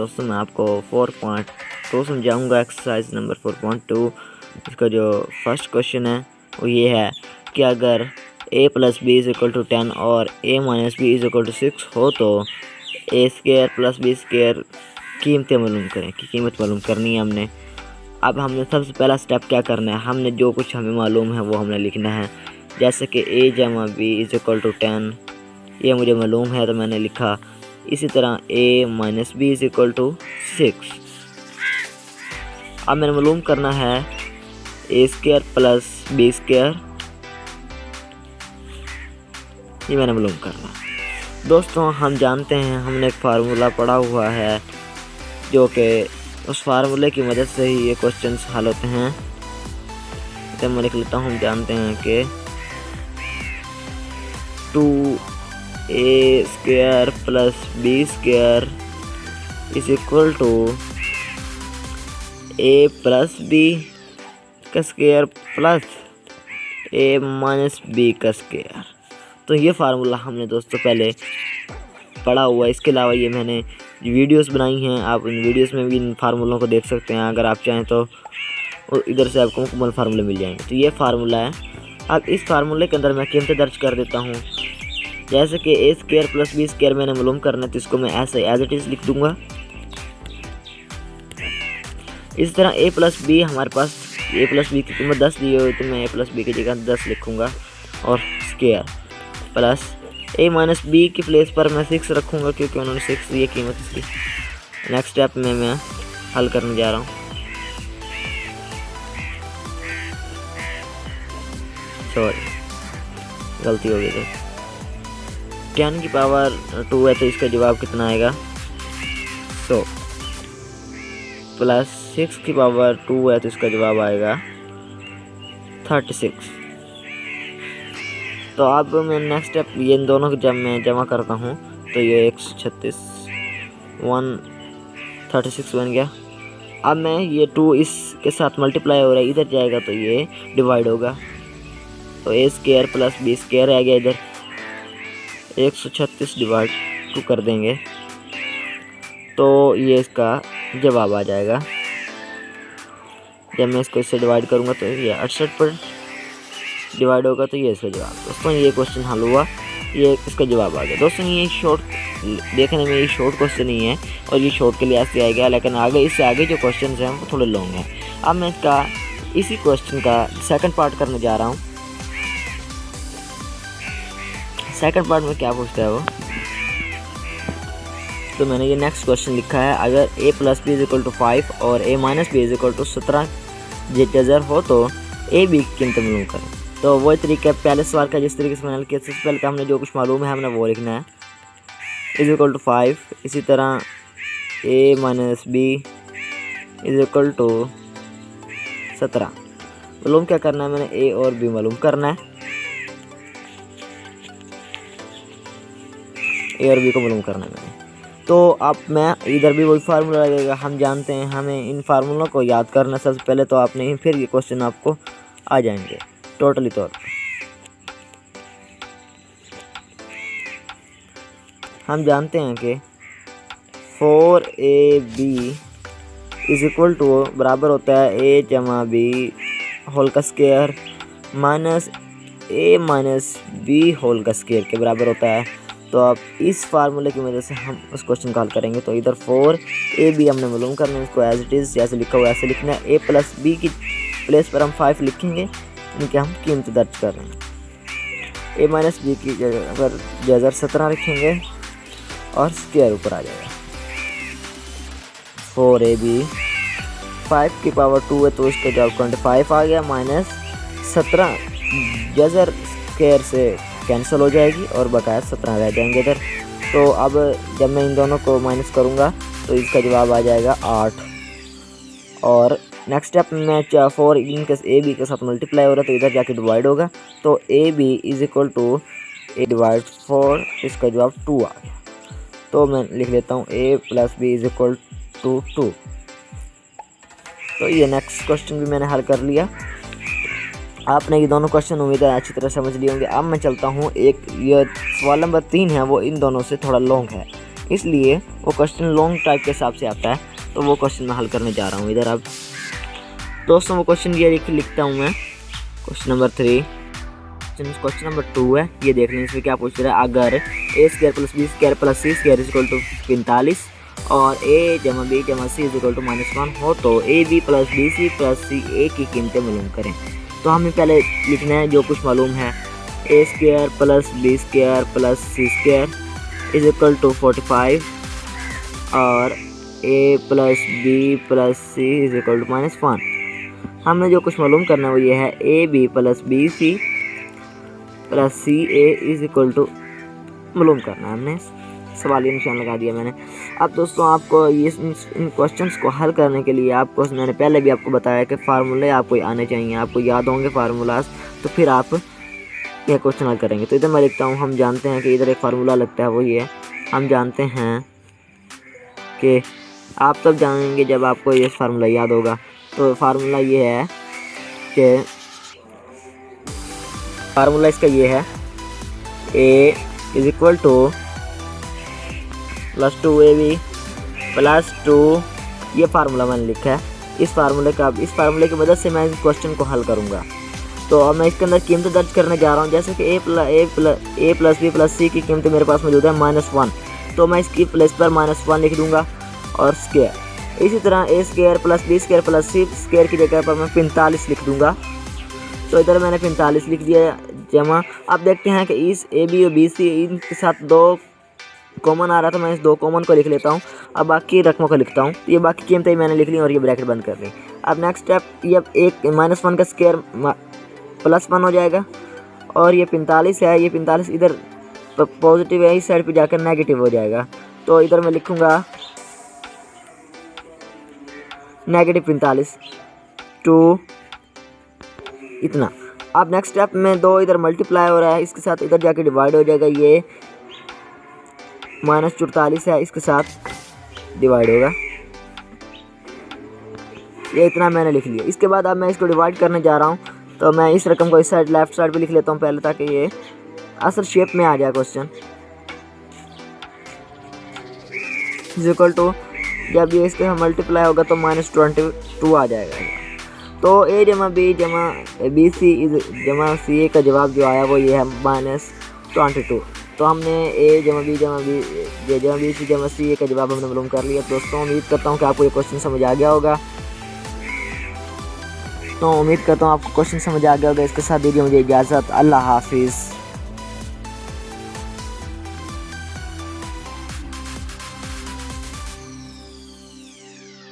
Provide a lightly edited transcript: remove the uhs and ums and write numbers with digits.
दोस्तों मैं आपको 4.2 समझाऊंगा। Exercise number 4.2। इसका जो फर्स्ट क्वेश्चन है वो ये है कि अगर a plus B is equal to 10 और a minus B is equal to 6 हो तो a square plus B square कीमतें मालूम करें कि कीमत मालूम करनी है हमने। अब हमने सबसे पहला स्टेप क्या करना है, हमने जो कुछ हमें मालूम है वो हमने लिखना है। जैसे कि a जमा बी इज इक्वल टू 10, ये मुझे मालूम है तो मैंने लिखा। इसी तरह a minus B is equal to 6। अब मैंने मालूम करना है a square plus B square, ये मैंने मालूम करना है। दोस्तों हम जानते हैं, हमने एक फार्मूला पढ़ा हुआ है जो कि उस फार्मूले की मदद से ही ये क्वेश्चंस हल होते हैं। तो मैं लिख लेता हूँ, हम जानते हैं कि 2a square plus B square is equal to a plus B का square plus a minus B का स्क्वायर। तो ये फार्मूला हमने दोस्तों पहले पढ़ा हुआ है। इसके अलावा ये मैंने वीडियोस बनाई हैं, आप इन वीडियोस में भी इन फार्मूलों को देख सकते हैं अगर आप चाहें तो। इधर से आपको मुकम्मल फार्मूले मिल जाएंगे। तो ये फार्मूला है। अब इस फार्मूले के अंदर मैं कीमतें दर्ज कर देता हूँ। जैसे कि a square plus B square मैंने मालूम करना है तो इसको मैं ऐसे एज इट इज़ लिख दूँगा। इस तरह a प्लस बी, हमारे पास a प्लस बी की कीमत 10 दी हुई तो मैं a प्लस बी की जगह 10 लिखूँगा और square plus a minus B की प्लेस पर मैं 6 रखूँगा क्योंकि उन्होंने 6 ये कीमत इसकी। नेक्स्ट स्टेप में मैं हल करने जा रहा हूँ। सॉरी गलती हो गई। तो 10 की पावर 2 है तो इसका जवाब कितना आएगा 100, प्लस 6 की पावर 2 है तो इसका जवाब आएगा 36। तो अब मैं नेक्स्ट स्टेप ये इन दोनों को जब मैं जमा करता हूँ तो ये 136 136 बन गया। अब मैं ये 2 इसके साथ मल्टीप्लाई हो रहा है, इधर जाएगा तो ये डिवाइड होगा तो a square plus B square आ गया। इधर 136 डिवाइड 2 कर देंगे तो ये इसका जवाब आ जाएगा। जब मैं इसको इससे डिवाइड करूँगा तो ये 68 पर डिवाइड होगा तो ये इसका जवाब। दोस्तों ये क्वेश्चन हल हुआ, ये इसका जवाब आ गया। दोस्तों ये शॉर्ट देखने में ये शॉर्ट क्वेश्चन ही है और ये शॉर्ट के लिए ऐसे आएगा, लेकिन आगे इससे आगे जो क्वेश्चन हैं वो थोड़े लॉन्ग हैं। अब मैं इसका इसी क्वेश्चन का सेकंड पार्ट करने जा रहा हूँ। सेकंड पार्ट में क्या पूछता है वो, तो मैंने ये नेक्स्ट क्वेश्चन लिखा है। अगर a plus B is equal to 5 और a minus B is equal to 17 जेटर हो तो a b की कीमत मालूम करें। तो वही तरीका है पहले सवाल का जिस तरीके से मैंने किया। सबसे पहले तो हमने जो कुछ मालूम है हमने वो लिखना है, इज इक्वल टू 5। इसी तरह a minus B is equal to 17 मालूम क्या करना है, मैंने a और b मालूम करना है, a और b को मालूम करना है मैंने। तो अब मैं इधर भी वही फार्मूला लगेगा। हम जानते हैं हमें इन फार्मूलों को याद करना सबसे पहले, तो आपने फिर ये क्वेश्चन आपको आ जाएंगे टोटली तौर पर। हम जानते हैं कि 4ab इज इक्वल टू बराबर होता है a जमा बी होल का square minus a minus B whole का स्क्वायर के बराबर होता है। तो अब इस फार्मूले की वजह से हम उस क्वेश्चन को हल करेंगे। तो इधर 4ab हमने मालूम करना है, इसको एज इट इज़ जैसे लिखा हुआ ऐसे लिखना है। a प्लस बी की प्लेस पर हम 5 लिखेंगे, इनके हम कीमत दर्ज कर रहे हैं। a माइनस बी की जगह पर 17 लिखेंगे और स्क्वायर ऊपर आ जाएगा। 4ab 5 की पावर 2 है तो इसका जवाब 25 आ गया, माइनस 17 जजर स्क्वायर से कैंसिल हो जाएगी और बकाया 17 रह जाएंगे इधर। तो अब जब मैं इन दोनों को माइनस करूँगा तो इसका जवाब आ जाएगा 8। और नेक्स्ट स्टेप में 4 इनके a b के साथ मल्टीप्लाई हो रहा है तो इधर जाके डिवाइड होगा तो a b is equal to a divide 4, इसका जवाब 2 आ गया। तो मैं लिख लेता हूँ a plus B is equal to 2। तो ये नेक्स्ट क्वेश्चन भी मैंने हल कर लिया। आपने ये दोनों क्वेश्चन उम्मीद है अच्छी तरह समझ लिए होंगे। अब मैं चलता हूँ, एक ये सवाल नंबर 3 है वो इन दोनों से थोड़ा लॉन्ग है, इसलिए वो क्वेश्चन लॉन्ग टाइप के हिसाब से आता है, तो वो क्वेश्चन मैं हल करने जा रहा हूँ इधर। अब दोस्तों वो क्वेश्चन ये लिखता हूँ मैं, क्वेश्चन नंबर 3। क्वेश्चन नंबर 2 है, ये देख लें इसमें क्या पूछ रहा है। अगर a² + b² + c² = 45 और a जमा b जमा c = -1 हो तो ab + bc + ca की कीमतें मालूम करें। तो हमें पहले लिखना है जो कुछ मालूम है, a² + b² + c² = 45 और a + b + c = -1। हमें जो कुछ मालूम करना है वो ये है ab + bc + ca मालूम करना है। हमने सवालिया निशान लगा दिया मैंने। अब दोस्तों आपको ये इन क्वेश्चंस को हल करने के लिए आपको मैंने पहले भी आपको बताया कि फार्मूले आपको आने चाहिए, आपको याद होंगे फार्मूलाज, तो फिर आप यह क्वेश्चन हल करेंगे। तो इधर मैं लिखता हूँ, हम जानते हैं कि इधर एक फार्मूला लगता है, वो ये हम जानते हैं कि आप तब जानेंगे जब आपको ये फार्मूला याद होगा। तो फार्मूला ये है कि फार्मूला इसका ये है a = +2ab + 2, ये फार्मूला मैंने लिखा है। इस फार्मूले की मदद से मैं इस क्वेश्चन को हल करूँगा। तो अब मैं इसके अंदर कीमतें दर्ज करने जा रहा हूँ, जैसे कि a + b + c की कीमतें मेरे पास मौजूद है -1, तो मैं इसकी प्लेस पर -1 लिख दूँगा और स्क्वायर। इसी तरह a² + b² + c² की जगह पर मैं 45 लिख दूँगा। तो इधर मैंने 45 लिख दिया जमा। अब देखते हैं कि इस ए बी और बी सी इनके साथ 2 कॉमन आ रहा था, मैं इस 2 कॉमन को लिख लेता हूँ। अब बाकी रकमों को लिखता हूँ। ये बाकी कीमतें मैंने लिख ली और ये ब्रैकेट बंद कर ली। अब नेक्स्ट स्टेप, ये -1 का स्क्वायर +1 हो जाएगा और ये 45 है, ये 45 इधर पॉजिटिव है, इस साइड पे जाकर नेगेटिव हो जाएगा। तो इधर मैं लिखूँगा -45 टू इतना। अब नेक्स्ट स्टेप में 2 इधर मल्टीप्लाई हो रहा है, इसके साथ इधर जाके डिवाइड हो जाएगा। ये -44 है, इसके साथ डिवाइड होगा। ये इतना मैंने लिख लिया। इसके बाद अब मैं इसको डिवाइड करने जा रहा हूँ, तो मैं इस रकम को इस साइड लेफ्ट साइड पे लिख लेता हूँ पहले, ताकि ये असल शेप में आ जाए क्वेश्चन। = जब ये इसके मल्टीप्लाई होगा तो -22 आ जाएगा। तो a जमा b जमा bc जमा ca का जवाब जो आया वो ये है -22। तो हमने a जमा b जमा bc जमा ca का जवाब हमने मालूम कर लिया। दोस्तों उम्मीद करता हूँ कि आपको ये क्वेश्चन समझ आ गया होगा। इसके साथ दीजिए मुझे इजाज़त। अल्लाह हाफिज़।